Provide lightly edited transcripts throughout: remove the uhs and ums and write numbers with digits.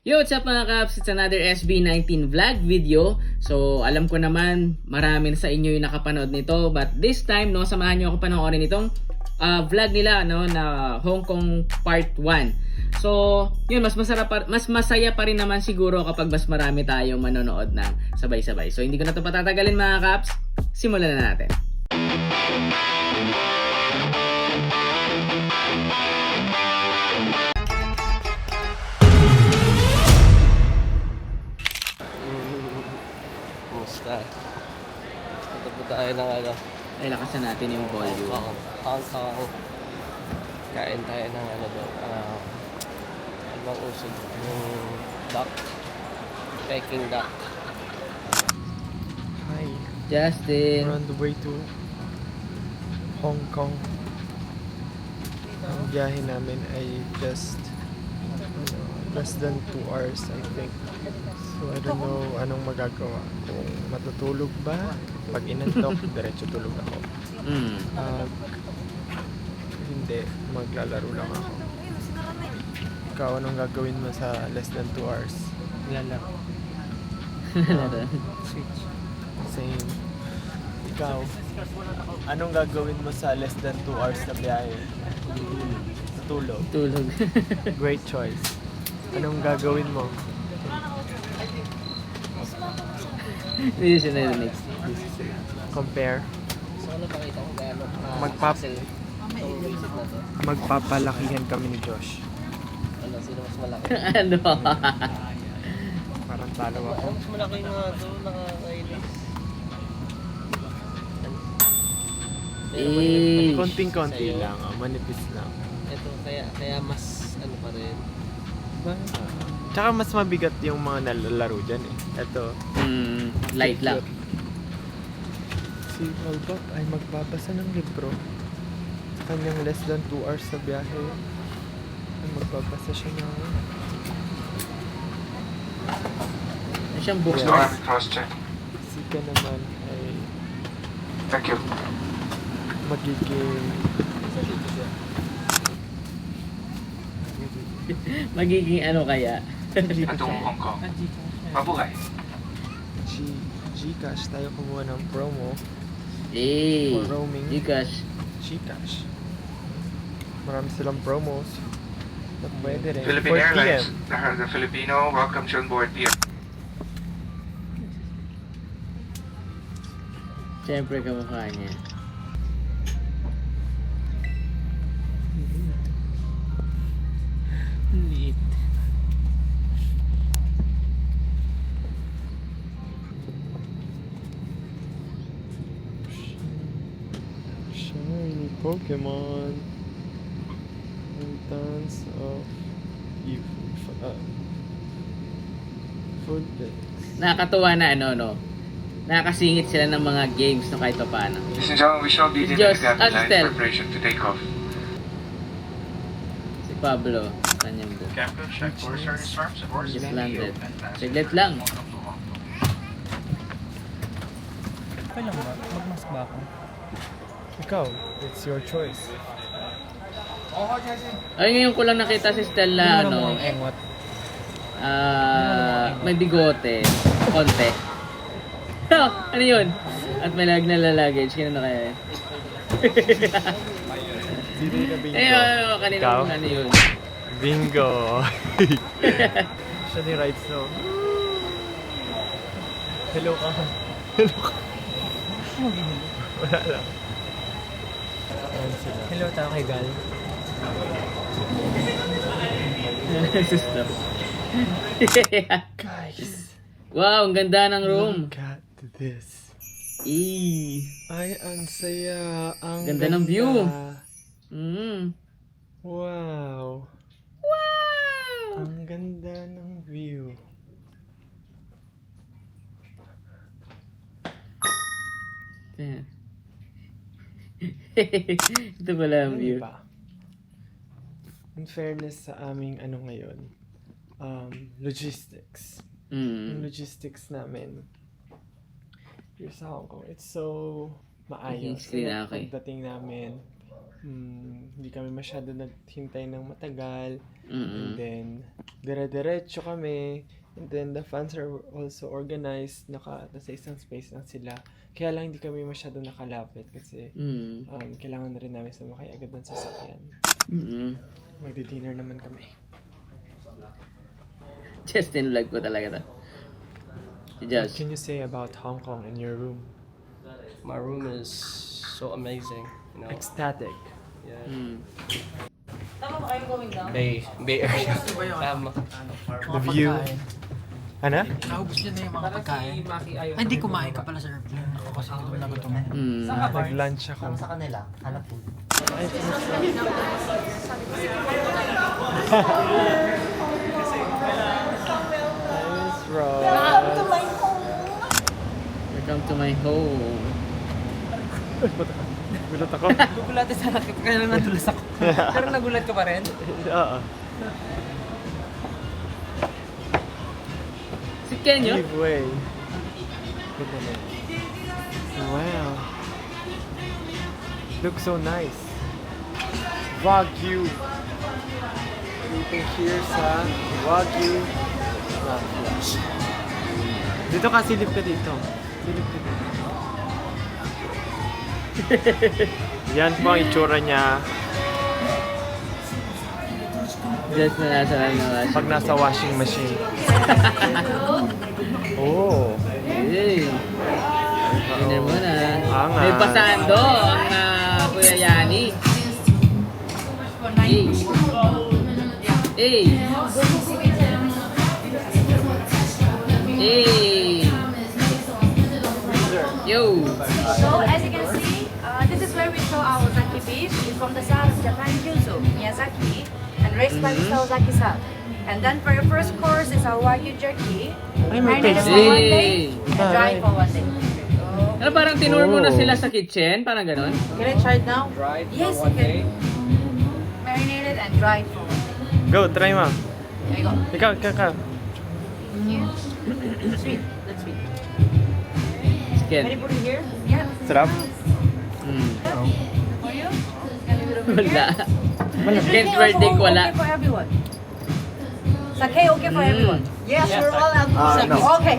Yo, what's up mga kaps? It's another SB19 vlog video. So, alam ko naman marami sa inyo yung nakapanood nito. But this time, no, samahan nyo ako panoorin itong vlog nila, no, na Hong Kong Part 1. So, yun, mas masaya pa rin naman siguro kapag mas marami tayong manonood ng sabay-sabay. So, hindi ko na ito patatagalin mga kaps. Simulan na natin. Kumusta? Ito po tayo ng ano. Ay, lakasan natin yung volume. Hong Kong. Kain tayo ng ano doon. Ano bang usod? Yung duck. Peking duck. Hi, Justin. we're on the way to Hong Kong. Ang biyahe namin ay just less than 2 hours, I think. So I don't know anong magagawa. Kung matutulog ba? Pag inantok, diretso tulog ako. Hindi, maglalaro lang ako. Ikaw, anong gagawin mo sa less than 2 hours? Lalaro. Switch. Same. Ikaw, anong gagawin mo sa less than 2 hours na biyahe? Tutulog. Tulog. Great choice. Anong gagawin mo? Hindi siya narinig. Compare. So ano pakita ko gano'n? Magpap- Itong visit na to. Magpapalakihan kami ni Josh. Ano, sino mas malaki? Ano? Parang talo ako. Mas malaki nga to, nakakainis. Eh, Konting-konti Sa'yo. lang. Manipis lang. Ito, kaya mas ano pa rin. Tsaka mas mabigat yung mga nalalaro dyan eh. Ito. light lang. Si Albert ay magbabasa ng libro. Sa kanyang less than 2 hours sa biyahe. Ay magbabasa siya ng... Ano siyang book? Yes. So I'm cross-check. Si Ka naman ay Thank you. magiging... Magiging ano kaya? Atong Hong Kong. Mabuhay. Gcash tayo kumuha ng promo. Eh, For roaming. Gcash. Gcash. Marami silang promos na pwede rin. Philippine 4 Airlines. PM. The Filipino welcomes you on board PM. Siyempre kamukha niya. Neat. Shiny Pokemon. And tons of food bits. Nakakatuwa na ano, no? Nakakasingit sila ng mga games no kahit pa paano. Ladies and gentlemen, we shall begin Diyos, the captain line Astel. preparation to take off. Si Pablo, kanyang book. Captain, check for service arms and Just landed. Saglit lang. Okay lang ba? Mag-mask ba ako? Ikaw, it's your choice. Ay, ngayon ko lang nakita si Stella, ano, Engot. may bigote. Konti. Ano yun? At may lag na luggage. Kino na kaya yun? Sino yung bingo? Kanina Ikaw? ano yun? Bingo! Siya ni Rides, no? Hello ka. Hello ka. Wala lang. Ayan sila. Hello, tao kay Gal. Stop. Guys, Wow, ang ganda ng room. look at this. Ay, ang saya. Ang Ganda ng view. Wow. Ang ganda ng view. Ito pala ang Ano view. ba? In fairness sa aming ano ngayon, logistics. Yung logistics namin here sa Hong Kong, it's so maayos. Screen, okay. Pagdating namin, hindi kami masyado naghintay ng matagal. Mm-mm. And then, dire-diretso kami. And then the fans are also organized. Nasa isang space lang sila. Kaya lang hindi kami masyado nakalapit kasi kailangan na rin namin sumakay agad ng sasakyan. Magdi-dinner naman kami. Justin vlog ko talaga to. Si What Josh. can you say about Hong Kong in your room? My room is so amazing. You know, Ecstatic. yeah. Bay Area. Tama. The view. Ano? Naubos niya na yung mga pagkain. Ay, hindi kumain ka pala sa airplane. Ako kasi gutom na gutom. Nag-lunch ako. Sa kanila, hanap food. Nice, Ross. Welcome to my home. Gulat ako. Gugulatin sana kita kaya lang nadulas ako. Pero nagulat ka pa rin? Oo. Si Kenyo? Give way. Good naman. Wow. Looks so nice. Wagyu. Eating here sa Wagyu. Dito ka, silip ka dito. Silip ka dito. Yan po ang itsura niya Just na nasa ano. pag nasa washing machine. Oh. Hey. Dinner mo na. Angas. May pasando ang Kuya Yani. Hey. Hey. Hey. Yo. So as you can see, this is where we show our Zaki beef. It's from the south of Japan, Kyushu, Miyazaki, and raised by Mr. Ozaki-san. And then for your first course is our Wagyu jerky, marinated for 1 day and dried for 1 day. Ano, parang tinur mo na sila sa kitchen? Parang ganon? Can I try it now? Dried Yes, for 1 you can. day. Marinated and dried for 1 day. Go, try mo. There you go. Ikaw. Thank you. Sweet. That's sweet. Chicken. Can you put it here? Yeah. Sarap? For you? Can you put it over Wala. here? Kent birthday ko wala. Okay for everyone. Sake okay for everyone. Yes, we're all out. no. Okay.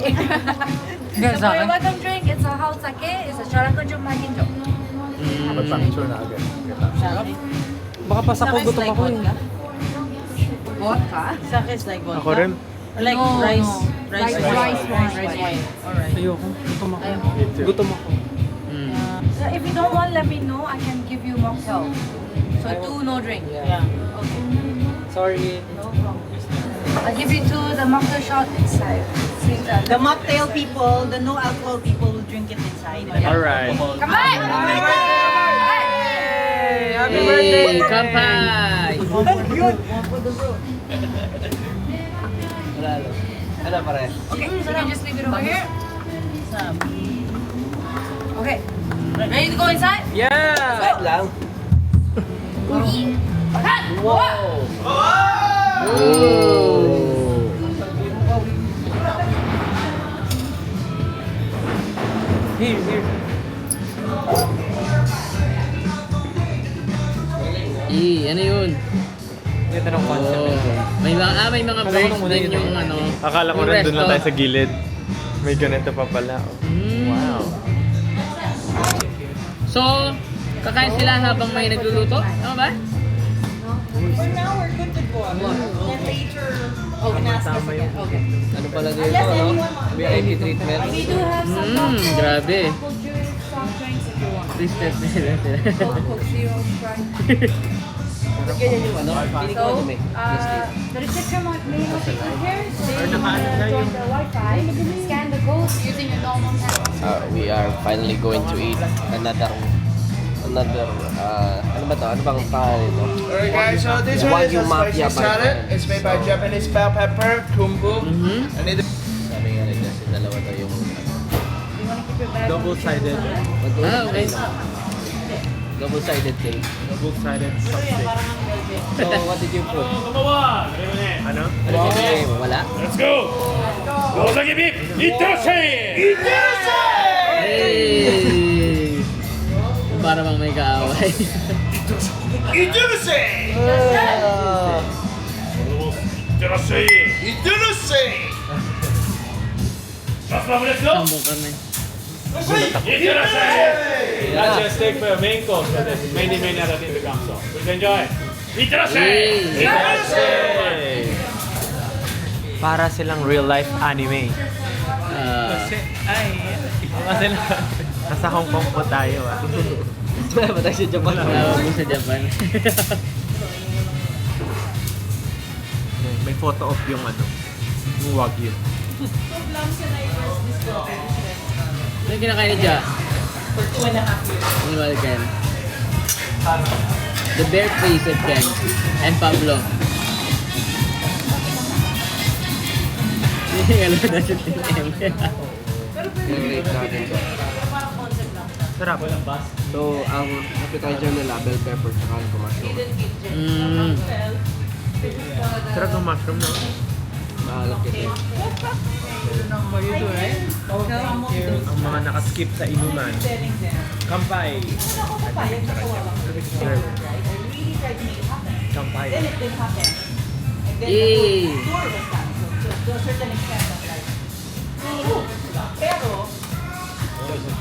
Yes, So for your sake. welcome drink, it's a hot sake, it's a sharakujo maginjo. Baka pa sa ko gutom ako eh. Vodka? Sake is like vodka? Ako rin. Like No, rice. no. Rice Rice wine. Rice wine. Alright. Ayoko. Gutom ako. Me too. Gutom ako. So if you don't want, let me know. I can give you mocktail. So 2 no drink. Yeah. Okay. Sorry. No problem. I'll give you 2 the mocktail shot inside. The mocktail people, the no alcohol people will drink it inside. Alright. Come on! Happy Hey, kampai! Wala lang. Ano pare? Okay, so you just leave it over here. Okay. Ready to go inside? Yeah! Wait lang. Wow! Here. Ano yun? Ganda ng concept. Oh. May mga Akala ko birds nung una din yun yung eh. ano. Akala ko yung nandun lang resto. tayo sa gilid. May ganito pa pala. Oh. Wow. So, kakain sila habang may nagluluto? Tama ba? For now, we're good to go. Then later, you can ask us again. Okay. Ano pala dito, no? VIP treatment. We do have some Grabe. apple juice, soft drinks if you want. Please test nila sila. Coke Zero, Sprite. Ganyan yung ano? Pili ko So, ano eh. the reception may located here. So you join the Wi-Fi, scan the code using your normal camera. We are finally going to eat another ano ba to? Ano bang pangalan ito? Alright guys, so this one is Wagyu a Mafia spicy salad. Burger. It's made by Japanese bell pepper, kumbu, and it Sabi nga rin kasi dalawa to yung Double-sided. Okay. double-sided cake. Double-sided chopstick. So, what did you put? Ano? Ano yung nilagay mo? Wala? Hey! Para bang may kaaway. Ah. Sambong kami. That's your steak for your main course, but there's many other things to come, so please enjoy. Yay! Para silang real life anime. Kasi nasa Hong Kong po tayo Matay sa Japan. Tawag mo sa Japan. May photo of yung yung Wagyu. Ano yung kinakain ni Ja? For 2.5 years. Ano ba Ken? The Bear Face of Ken and Pablo. Alam na si TM. Yung rate natin. Sarap. So, ang appetizer nila, bell pepper, tsaka yung mushroom. Sarap ng mushroom, no? Mahalap kasi. Ang mga nakaskip sa inuman. Kampay. Kampay. Yay! To a certain extent of like, pero,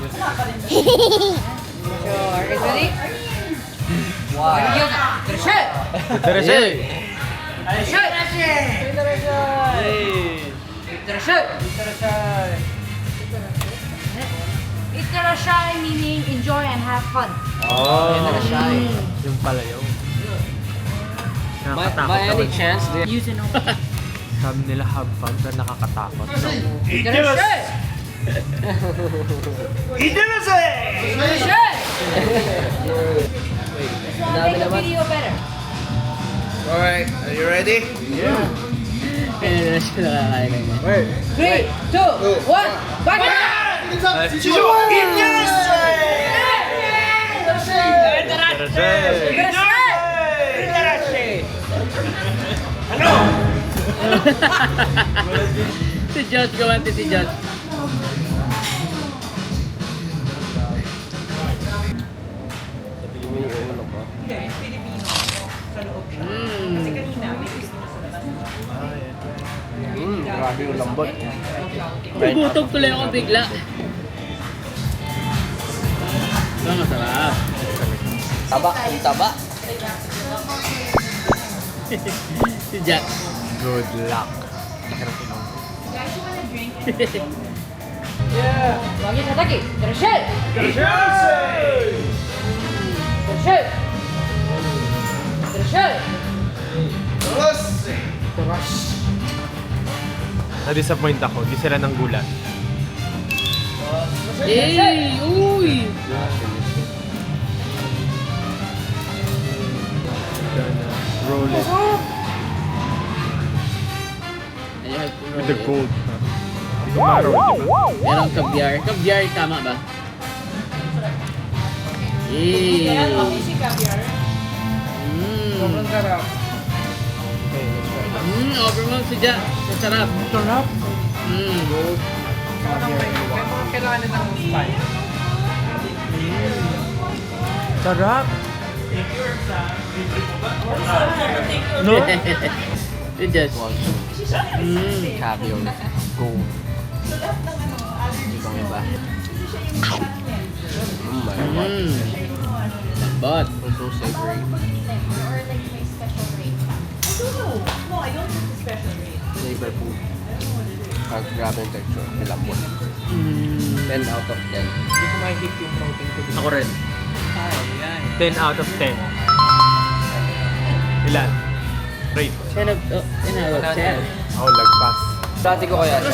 wala pa rin. Ready? Wow! Shit! Interesting! Itarashay meaning enjoy and have fun. Oh! Itarashay. Yung pala yun. Nakakatakot By any naman. chance, they Use it all. Sabi nila have fun, pero nakakatakot. So, Make the video better. Alright, are you ready? Kaya na siya nakakain ng 3, 2, 1, back! Si Josh, gawante si Josh. sabihin mo yung ulo ko. Hindi, Filipino. Sa loob siya. Kasi kanina, may business na naman. Grabe yung lambot. Nagutom tuloy ako bigla. Ito masarap. Taba, ang taba. Si Jack. good luck. Hirap ilong. Wagi Nataki, Tershel! Tershel! Tershel! Na-disappoint ako. Di sila ng gulat. Yay! Uy! Gonna roll it with the gold. Hindi ko maraw, di ba? Merong kabyar. Kabyar, tama ba? Yay! Kaya ang si caviar. Sobrang sarap. Overmount si Jack. Sarap. Sarap. Sarap. No? Si Josh. Caviar. Gold. Ibang iba. My God. Lambot. It's so savory. No, I don't have the special rate. Flavor food. Ang grabe yung texture. May lambot. 10 out of 10. Ako rin. 10 out of 10. Ilan? Rate. 10 out of 10. Ako lagpas. Dati ko kaya siya.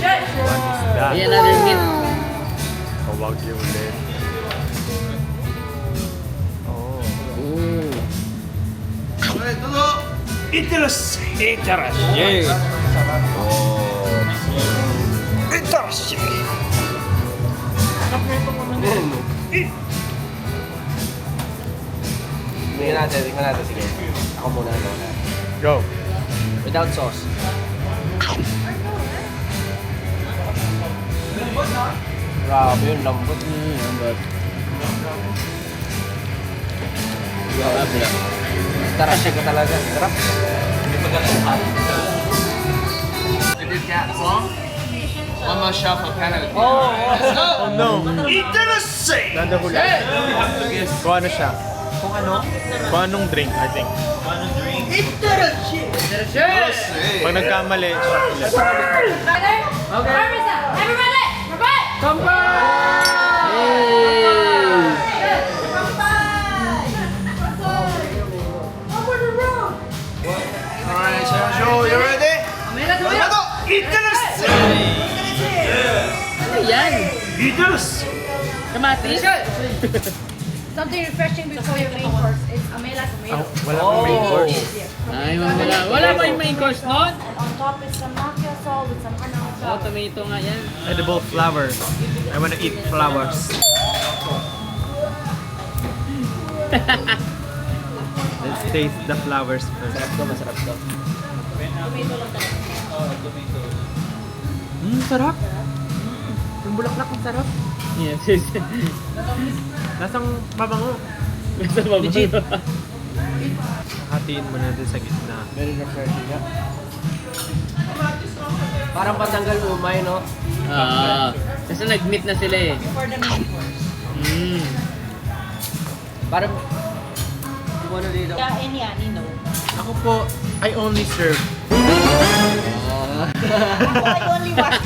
What is that? Ayan, another meat. Kawag yung ulit. Oh. Ooh. Yay! Tingnan natin. Sige. Ako muna. Go! Without sauce. Grabe yung lambot. Lambot. Grabe lang. Tarasya ka talaga. Sarap. wrong, one more shot for penalty. Oh no! Interesting! Nandahula. Kung ano siya? Kung ano? Kung anong drink, I think. Pag nagkamali, chocolate. Everybody! Alright, Sergio, you ready? Interesting! Ano yan? Kamatis? Something refreshing before your main course. It's amela tomato. Wala pang main course. Ay, wala ba yung main course nun? And on top is some macchia salt with some anang Oh, tomato nga yan. Edible flower. I wanna eat flowers. Let's taste the flowers first. Masarap to. Sarap. Yung bulaklak ang sarap. Yes, yes. Lasang mabango. Legit. Hatiin mo natin sa gitna. Very refreshing nga. Parang patanggal umay, no? Kasi nag-meet na sila eh. For the main course. Parang, ano dito? Kain yan, you know. Ako po, I only serve. I only watch.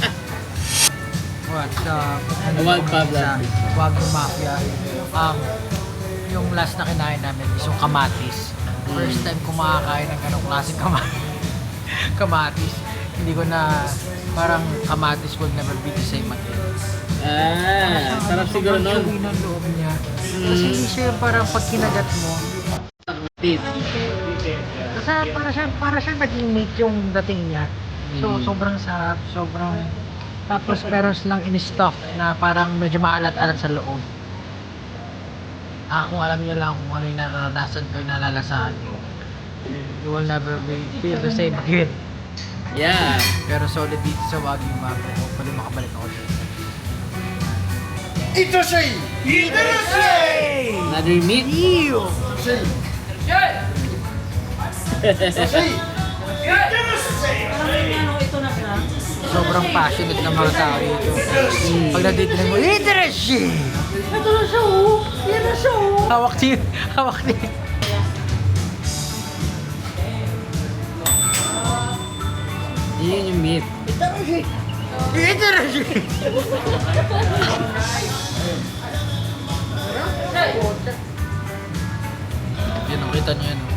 What's Wild Pablo. Wagyu Mafia. Yung last na kinain namin is yung kamatis. First time ko makakain ng ganong klaseng kamatis. Hindi ko na, parang kamatis will never be the same again. Sarap siguro nun. Sobrang chewy ng loob niya. Kasi hindi siya yung parang pag kinagat mo. Kasi para siya naging meat yung dating niya. So sobrang sarap, sobrang... Tapos meron silang in-stuff na parang medyo maalat-alat sa loob. Kung alam niyo lang kung ano yung naranasan ko, yung nalalasahan ko. You will never feel the same again. Yeah. Pero solid dito sa Wagyu Mafia. Hopefully makabalik ako dito. Another meat. Ito na siya. Sobrang passionate ng mga tao dito. Pag nadidinig mo, interesting! Ito na siya oh! Yan na siya oh! Hawak din! Hawak din! Yun yung meat. Interesting! Yan ang kita niyo yan oh.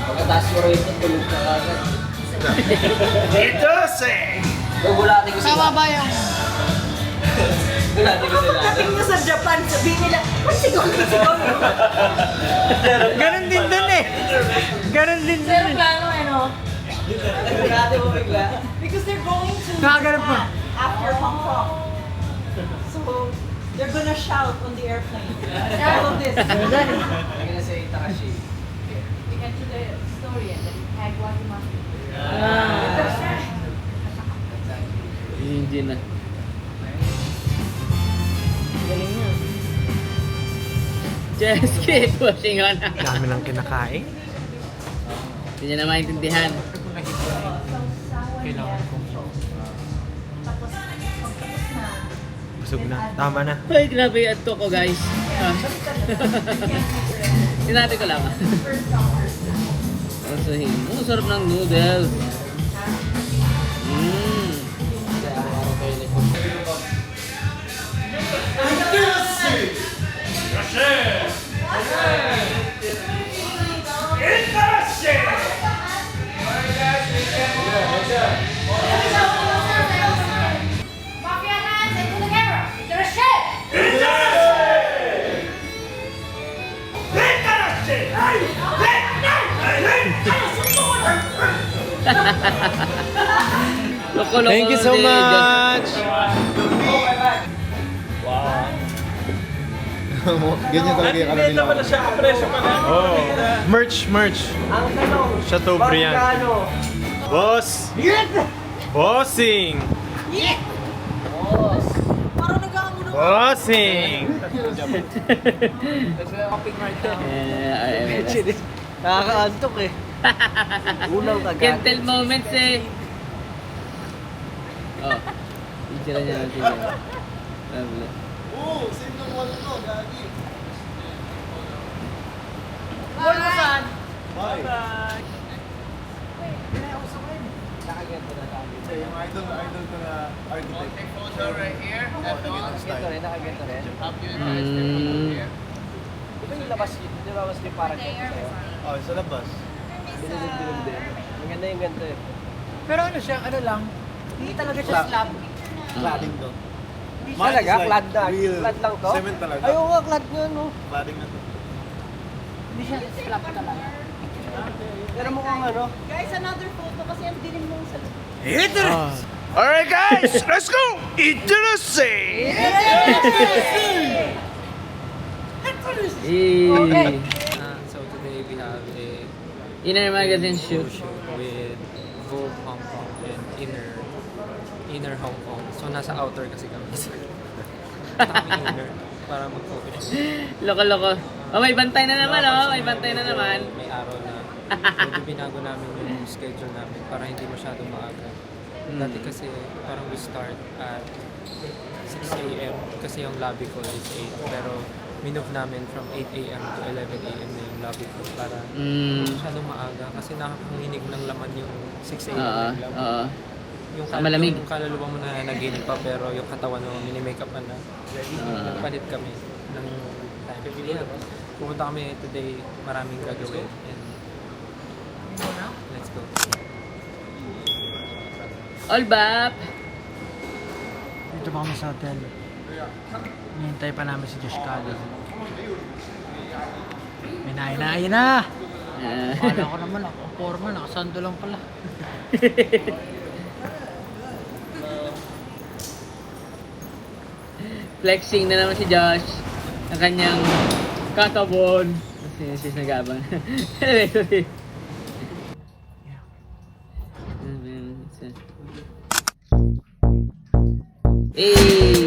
Pagkataas mo rito, tulog ka kagad. Interesting! Gugulatin ko sila. Tama ba yung... Gugulatin ko sila. Pagdating mo sa Japan, sabihin nila, sigaw. Ganon din dun eh! Ganon din dun eh! Plano ano? Gugulatin mo bigla. Because they're going to Nakaganon pa. after Hong Kong. So, they're gonna shout on the airplane. All of this. I'm gonna say Takashi. You can do the story and then tag Wagyu Mafia. Yun din na. Galing niya. Just keep pushing on. Dami lang kinakain. Hindi niya na maintindihan. Kailangan kong Busog na. Tama na. Ay, grabe yung ato ko guys. Sinabi ko lang. Asahin mo, sarap ng noodles. Kaya araw kayo nito. Mafia hands into the camera. They're a shit! Loko-loko Thank you so din. much! Ganyan talaga yung ano nila. Oh, merch. Chateaubriand. Boss! Bossing! Parang nag-aamuno. Bossing! Kaping right now. RMS. Nakakaantok eh. Unang kagad. Can't tell moments eh. Oh. Itira niya natin yan. Lovely. Yung idol ko na architect. Photo right here. Nakageto rin, nakageto rin. Di ba yung labas yun? Di ba mas yung parang Oh, sa labas. bilog din. Maganda yung ganito eh. Pero ano siya, ano lang, hindi talaga siya slab. Cladding to. Talaga? Clad na? Real Clad lang to? cement talaga. Ayaw nga, clad nga no. Cladding na to. Hindi siya slab talaga. Pero mukhang ano. Guys, another photo kasi ang dilim nung sa... Alright guys, let's go! Introducing! Hey. So today we have a Inner magazine shoot. show with Vogue Hong Kong and inner Hong Kong. So nasa outer kasi kami. Kami inner para mag-focus. Loko-loko. Oh, may bantay na naman oh. May bantay na naman. May araw na medyo binago namin yung schedule namin para hindi masyadong maaga. Dati kasi parang we start at 6 a.m. kasi yung lobby ko is 8. Pero minove namin from 8 a.m. to 11 a.m. na yung lobby ko para masyadong maaga kasi nakakanginig ng laman yung 6 a.m. lang. Yung, Malamig. yung kaluluwa mo na naginip pa pero yung katawan mo mini-makeup na nagpalit kami ng time. Yeah. Pumunta kami today, maraming gagawin and let's go. All bap. Dito pa kami sa hotel. Hinihintay pa namin si Josh Cali. May nainain na! Akala ko naman ako, forma, nakasando lang pala. Flexing na naman si Josh ng kanyang katabon. Kasi sis nag-aabang. Hey!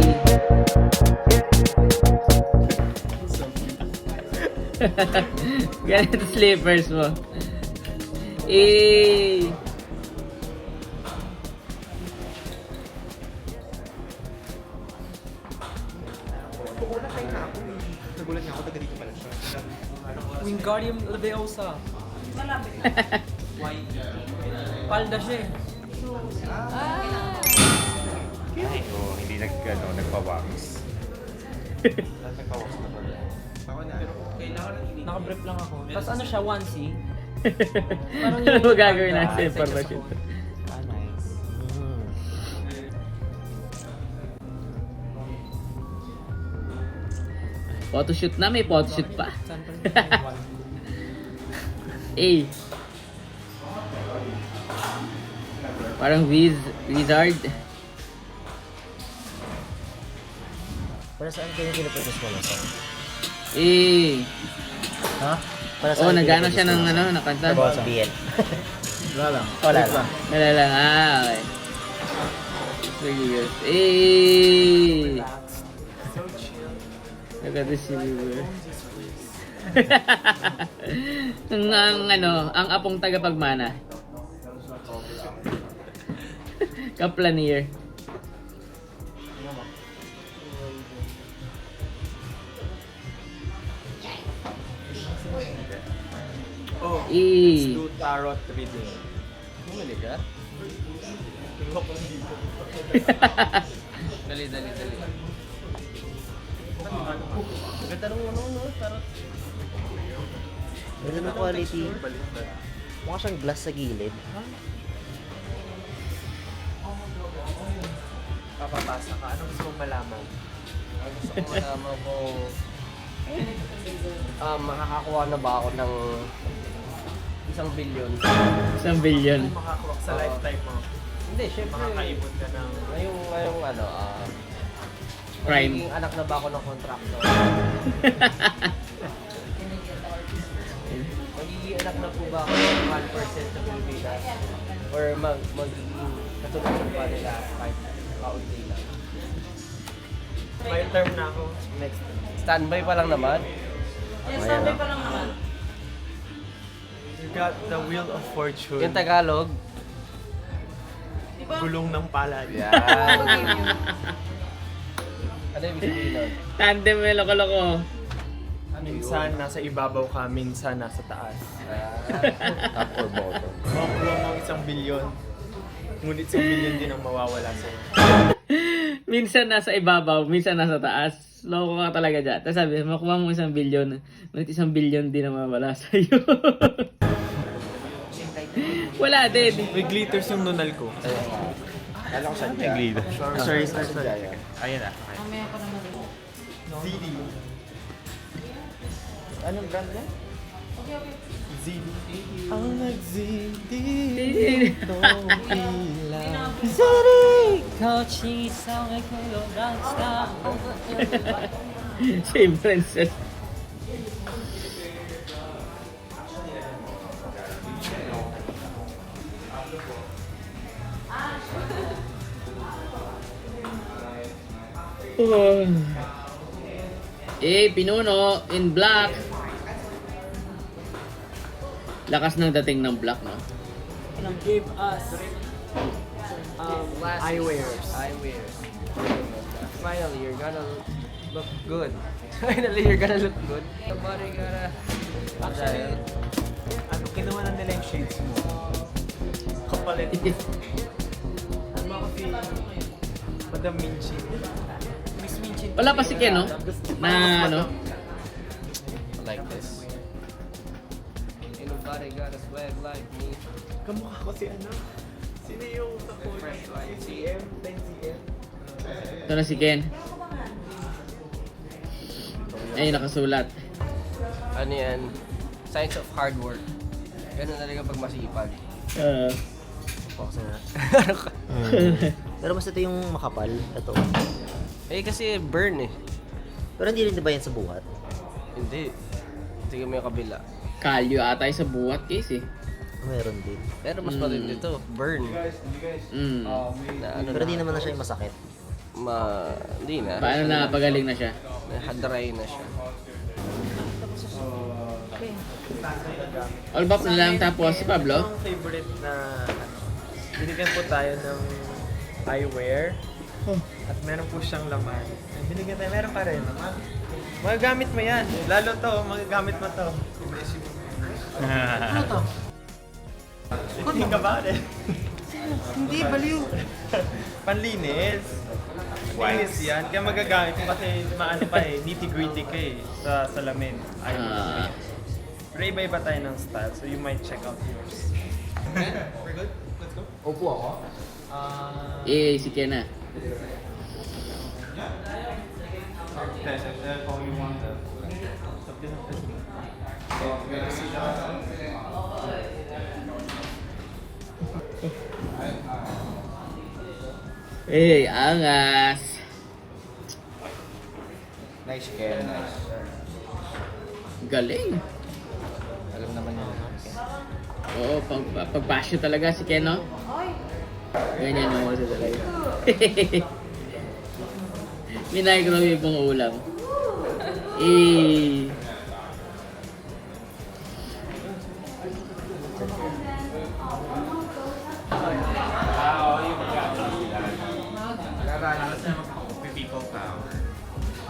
Ganito slippers mo. Hey! Wingardium Leviosa. Palda siya eh. Hindi nagpa-wax. Naka-brief lang ako. Tapos ano siya, onesie. Ano mo gagawin natin sa information? Nice. Photoshoot na, may photoshoot pa. Saan pa rin yung one? Parang wizard. Para saan kayo pinapagos mo na saan? Ha? Para Oh, nagano siya ng ano, nakanta. sabihin. Wala lang. Wala lang. Wala lang, okay. Sige, guys. So chill. Look at this viewer. ang apong tagapagmana. Kaplanier. Oh, Eh. do tarot reading. Bumili ka? Dali. Ganda nung ano, tarot. Ganda ng quality. Mukha siyang glass sa gilid. Papapasa ka. Ano gusto mong malaman? Gusto ko malaman kung makakakuha na ba ako ng 1 billion. 1 billion. Makakuha sa lifetime mo. Hindi, syempre. Makakaibon ka ng... Ngayong ano, Prime. magiging anak na ba ako ng contractor? Magiging anak na po ba ako ng 1% sa Pilipinas? Or magiging katulad sa pa nila kahit kaunti lang? May term na ako. Standby pa lang naman. Yes, sabi pa lang naman. got the wheel of fortune. In Tagalog, Gulong ng palad. yan. Ano yung ibig sabihin nun? Tandem may loko-loko. Minsan nasa ibabaw ka, minsan nasa taas. Top or bottom? Makuha mo 1 bilyon. Ngunit 1 bilyon din ang mawawala sa'yo. Minsan nasa ibabaw, minsan nasa taas. Loko ka talaga dyan. Tapos sabi, makuha mo 1 bilyon. Ngunit 1 bilyon din ang mawala sa'yo. Wala din. May glitters yung nunal ko. Kala ko saan May glitter. Sorry. Ayan na. ZD. Anong brand yan? ZD. Ang nag-ZD. Same princess. Oh. Pinuno in black. Lakas ng dating ng black, no? Give us eyewears. Eyewears. Finally, you're gonna look good. Finally, you're gonna look good. Somebody gotta... Actually, ano, kinuha na nila yung shades mo. Kapalit. Ano mga feel? Madam Minchi. Miss Minchi. Wala pa si Ken, no? Na ano? Like this. Ain't nobody got a swag like me. Kamukha ko si ano? Sino yung kakulay? Si CM? 10CM? Ito na si Ken. Ay, nakasulat. Ano yan? Signs of hard work. Ganun talaga pag masipag. Pero mas ito yung makapal. Ito. Eh kasi burn eh. Pero hindi rin diba yan sa buhat? Hindi. Tingnan mo yung kabila. Kalyo ata yung sa buhat case eh. Meron din. Pero mas matindi ito. Burn. Mm. Na ano Pero na. di naman na siya yung masakit. Hindi na. Paano na pagaling na siya? Dry na siya. All buff na lang tapos si Pablo. Ang favorite na ano, binigyan po tayo ng eyewear. At meron po siyang laman. Binigyan tayo, meron pa rin. Magagamit mo yan. Lalo to, magagamit mo to. Ano to? Think about it. Hindi, baliw. Panlinis. Linis yan. Kaya magagamit mo kasi maano pa eh, nitty-gritty ka eh sa salamin. Pero iba-iba tayo ng style, so you might check out yours. We're good? Let's go. Opo ako. Si Ken na. Angas. Nice Ken, nice. Galing. Alam naman yun. Oo, pag-basyo talaga si Ken, no? Ganyan naman siya talaga. Minay-microwave mong ulam.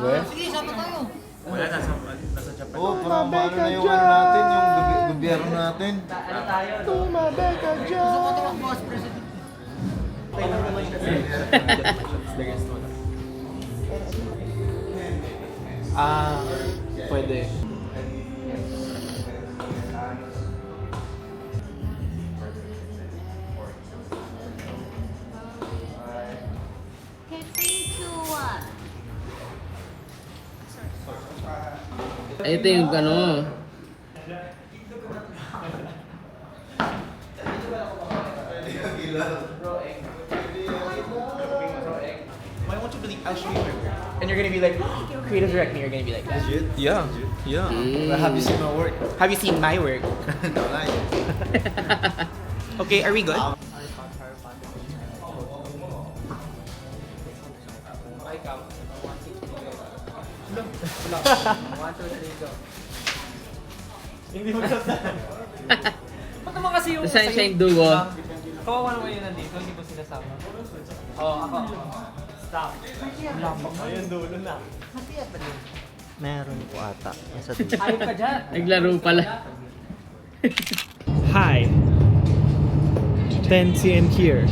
Sige, sama tayo. Wala, nasa Japan. Oh, parang ano na yung ano natin, yung gobyerno natin. Tumabe ka dyan! Gusto ko ito boss president. Pwede. Okay, 3, 2, 1. Ito yung ano. Why won't you believe I'll show you my work? And you're gonna be like, creative direct me, you're gonna be like, legit? Yeah. Well, have you seen my work? Have you seen my work? Okay, are we good? Hindi mo naman kasi yung The Sunshine Duo. Kawawa naman yun nandito, hindi ko sila sama. Oo, ako. Stop. Ayun, dulo na. Meron po ata. Nasa dito. Ayun ka dyan. Naglaro pala. Hi! Tensi and here.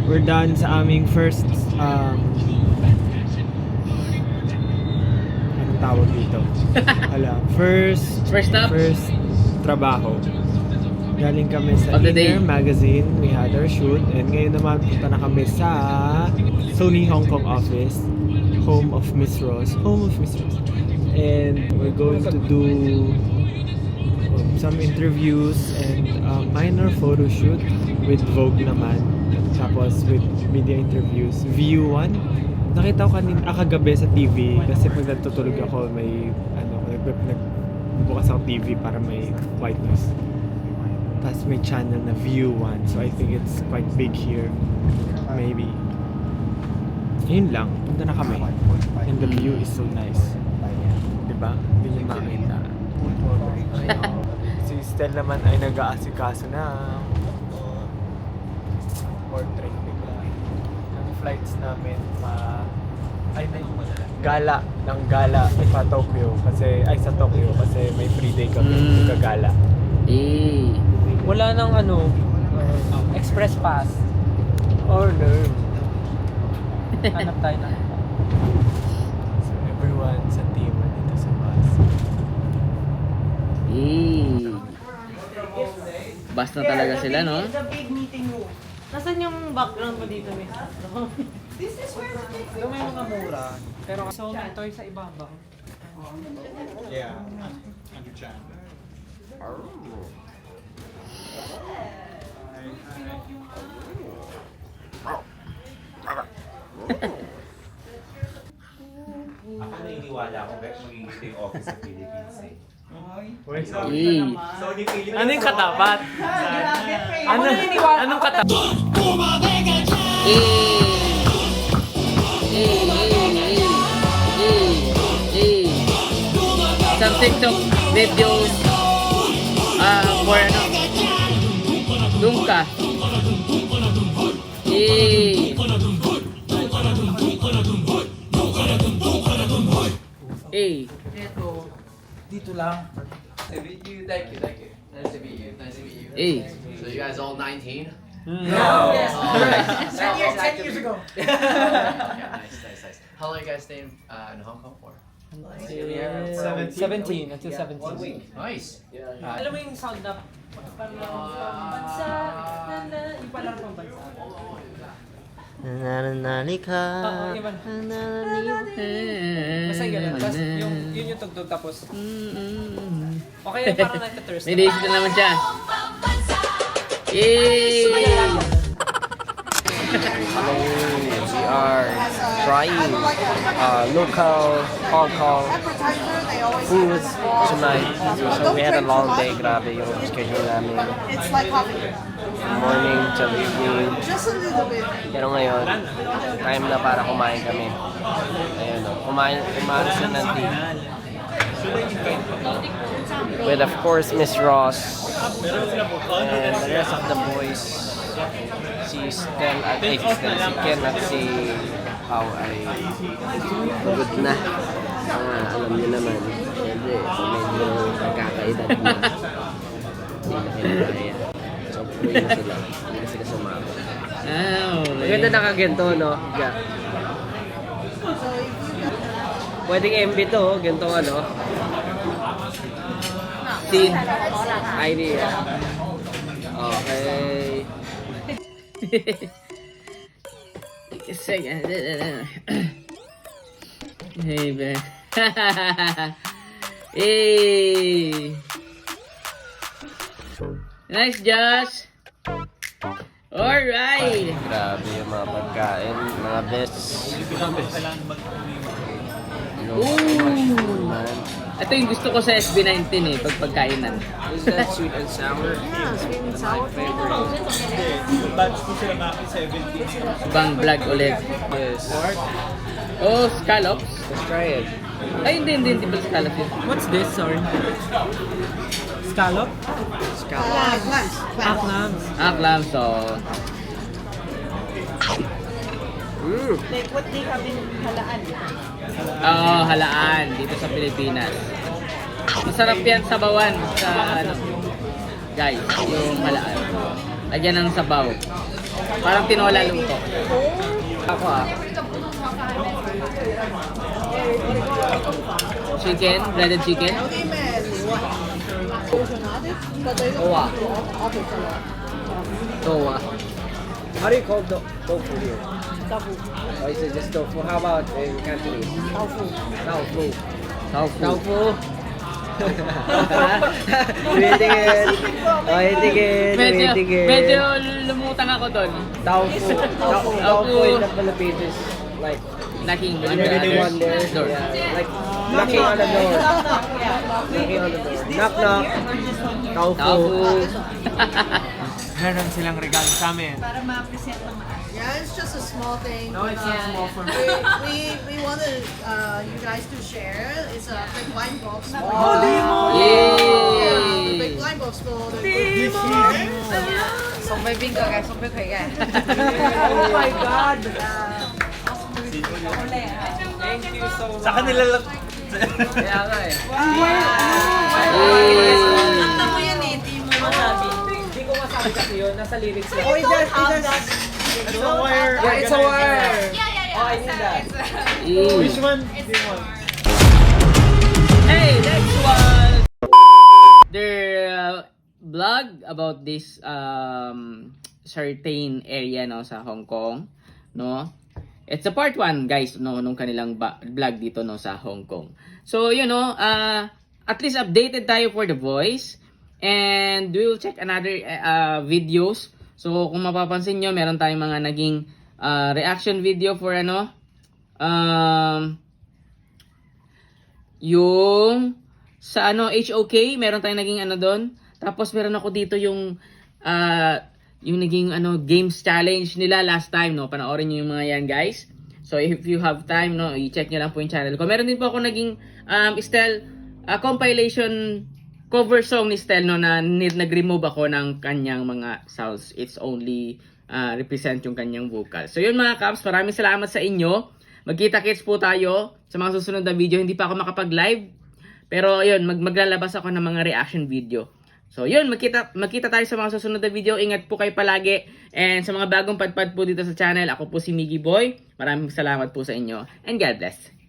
We're done sa aming first anong tawag dito? First stop? First trabaho. Galing kami sa Of the day. Inner Magazine. We had our shoot. And ngayon naman punta na kami sa Sony Hong Kong office. Home of Miss Ross. And we're going to do some interviews and minor photo shoot with Vogue naman. Tapos with media interviews. View 1. Nakita ko kagabi sa TV kasi pag natutulog ako may nagbukas ako TV para may white noise. Tapos may channel na View 1. So I think it's quite big here. Maybe. Yun lang. Punta na kami. And the view is so nice. Diba? Hindi niyo makita. Si Stel naman ay nag-aasikaso na portrait bigla. Ang flights namin gala pa Tokyo kasi sa Tokyo kasi may free day kami gagala. Eh. Wala nang express pass. Or no. Hanap tayo na. So everyone sa team dito sa bus. Eh. Bus na talaga sila, no? It's a big meeting room. Nasaan yung background mo dito, Miss? This is where the big Ito may mga mura. Pero so, ito yung sa ibabaw. Yeah, under Chan. Ako naniniwala ako, Beck, magiging yung office sa Philippines eh. Eh. Ano yung katapat? Anong katapat? Some TikTok videos for ano Dungka Dito lang. Thank you. Nice to meet you. So you guys all 19? No. Yes. Oh, 10 years ago. Yeah, nice. How long you guys staying in Hong Kong for? 17 until 17. 1 week. Nice. Alam mo yung sound na bansa, yung pala ng bansa. Nananalika. Oo, yun. Basta yung ganun. Tapos yun yung tugtog tapos. Okay, parang nagka-thirst. may days na naman siya. Yay! Hello, we are trying local Hong Kong foods tonight. So we had a long day, grabe yung schedule namin. Morning till evening. Pero ngayon, time na para kumain kami. Ayun o, kumain sila ng tea. With of course Miss Ross and the rest of the boys. Si Ken at si Pao ay pagod na. Alam niyo naman, syempre, medyo nagkakaedad na. Hindi na kinakaya. So, pwede na sila. Hindi na sila sumama. Maganda nakaganto, no? Yeah. Pwedeng MB to, ganito ano. Teen. Idea. Okay. Hey, man. Hey. Nice, Josh. Alright. Grabe yung mga pagkain, mga best. Ooh. Ito yung gusto ko sa SB19 eh, pagkainan. Is that sweet and sour? Yeah, sweet and sour. Batch ko sila maki 17. Bang vlog ulit. Yes. Oh, scallops. Let's try it. Ay, hindi pala scallops yun. What's this? Sorry. Scallop? Aklam, so... Like what they have in Halaan. Halaan dito sa Pilipinas. Masarap yan sabawan sa ano, guys, yung halaan. Lagyan ng sabaw. Parang tinola luto. Ako chicken, breaded chicken. Towa. How do you call tofu here? Tofu. Oh, is it just tofu? How about in Cantonese? Tofu. Tofu. Tofu. Waitingin. Medyo lumutang ako doon. Tofu. Tofu in the Philippines is like Knocking on wonder. the door. Yeah, like knocking on the door. Knocking on the door. Knock knock. Tofu. Meron silang regalo sa amin. Para ma-present ng maayos. Yeah, it's just a small thing. No, it's not small for me. We wanted you guys to share. It's a big wine box. Yay! Big wine box for the Xong với bingo guys, xong với khởi guys. Oh my God! Thank you so much. Sa kanila lang. Kaya nga eh. Kanta mo yan eh, hindi mo masabi. Hindi ko masabi kasi yun. Nasa lyrics lang. Oh, is that... It's a wire. Yeah, it's a wire. Yeah. Oh, I need that. Which one do you want? Hey, next one. Their blog about this certain area no sa Hong Kong, no. It's a part 1 guys no nung kanilang vlog dito no sa Hong Kong. So you know, at least updated tayo for The Voice and we will check another videos. So kung mapapansin nyo, meron tayong mga naging reaction video for ano yung sa ano HOK, meron tayong naging ano doon. Tapos meron ako dito yung naging ano games challenge nila last time no. Panoorin niyo yung mga yan guys. So if you have time no, i-check niyo lang po yung channel ko. Meron din po ako naging Stel compilation cover song ni Stel no na nag-remove ako ng kanyang mga sounds. It's only represent yung kanyang vocal. So yun mga Kaps, maraming salamat sa inyo. Magkita-kits po tayo sa mga susunod na video. Hindi pa ako makapag-live. Pero yun, maglalabas ako ng mga reaction video. So yun, magkita tayo sa mga susunod na video. Ingat po kayo palagi. And sa mga bagong padpad po dito sa channel, ako po si Miggy Boy. Maraming salamat po sa inyo. And God bless.